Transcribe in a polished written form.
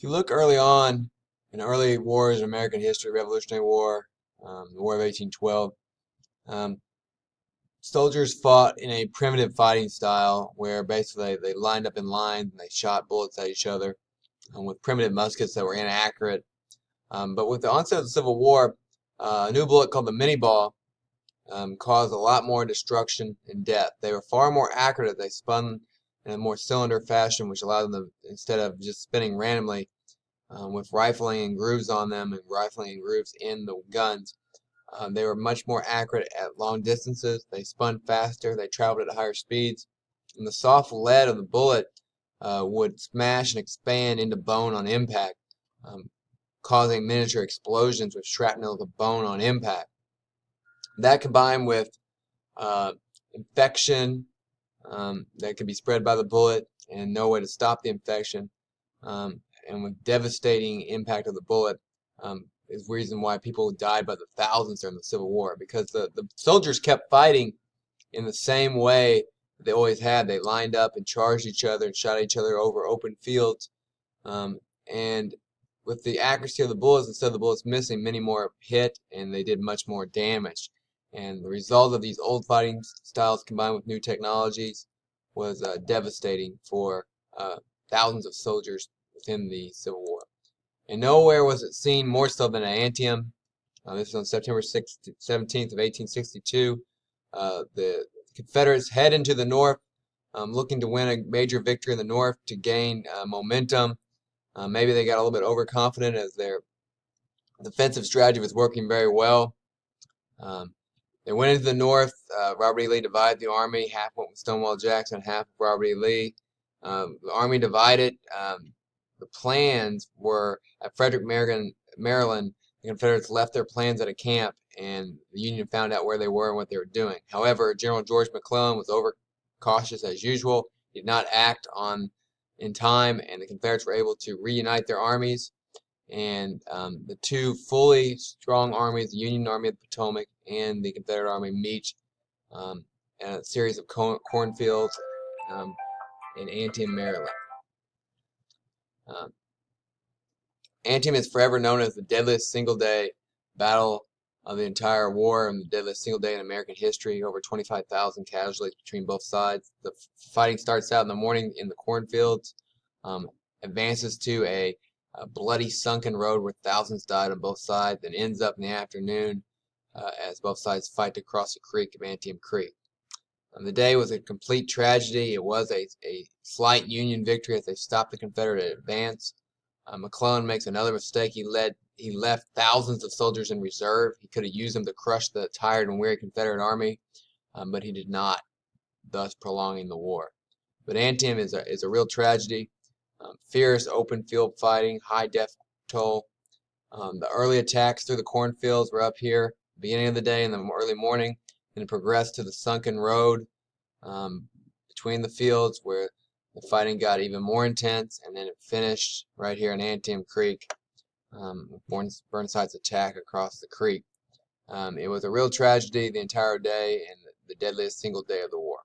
If you look early on in early wars in American history, Revolutionary War, the War of 1812, um, soldiers fought in a primitive fighting style where basically they lined up in lines and they shot bullets at each other with primitive muskets that were inaccurate. But with the onset of the Civil War, a new bullet called the mini ball caused a lot more destruction and death. They were far more accurate. They spun in a more cylinder fashion, which allowed them to, instead of just spinning randomly, with rifling and grooves on them and rifling and grooves in the guns. They were much more accurate at long distances. They spun faster. They traveled at higher speeds. And the soft lead of the bullet would smash and expand into bone on impact, um, causing miniature explosions with shrapnel of the bone on impact. That combined with infection that could be spread by the bullet and no way to stop the infection, and with devastating impact of the bullet, is the reason why people died by the thousands during the Civil War, because the soldiers kept fighting in the same way they always had. They lined up and charged each other and shot each other over open fields, and with the accuracy of the bullets, instead of the bullets missing, many more hit and they did much more damage. And the result of these old fighting styles combined with new technologies was devastating for thousands of soldiers within the Civil War. And nowhere was it seen more so than at Antietam. This was on September 17th of 1862. The Confederates head into the North, looking to win a major victory in the North to gain momentum. Maybe they got a little bit overconfident as their defensive strategy was working very well. They went into the North. Robert E. Lee divided the army. Half went with Stonewall Jackson, half with Robert E. Lee. The army divided. The plans were at Frederick, Maryland. The Confederates left their plans at a camp, and the Union found out where they were and what they were doing. However, General George McClellan was overcautious as usual. He did not act in time, and the Confederates were able to reunite their armies. And the two fully strong armies, the Union Army of the Potomac and the Confederate Army, meet in a series of cornfields in Antietam, Maryland. Antietam is forever known as the deadliest single-day battle of the entire war and the deadliest single day in American history. Over 25,000 casualties between both sides. The fighting starts out in the morning in the cornfields, advances to a bloody sunken road where thousands died on both sides, and ends up in the afternoon as both sides fight to cross the creek of Antietam Creek. The day was a complete tragedy. It was a slight Union victory as they stopped the Confederate advance. McClellan makes another mistake. He left thousands of soldiers in reserve. He could have used them to crush the tired and weary Confederate army, but he did not, thus prolonging the war. But Antietam is a real tragedy. Fierce open field fighting, high death toll. The early attacks through the cornfields were up here, beginning of the day in the early morning, and it progressed to the sunken road between the fields where the fighting got even more intense, and then it finished right here in Antietam Creek, Burnside's attack across the creek. It was a real tragedy the entire day and the deadliest single day of the war.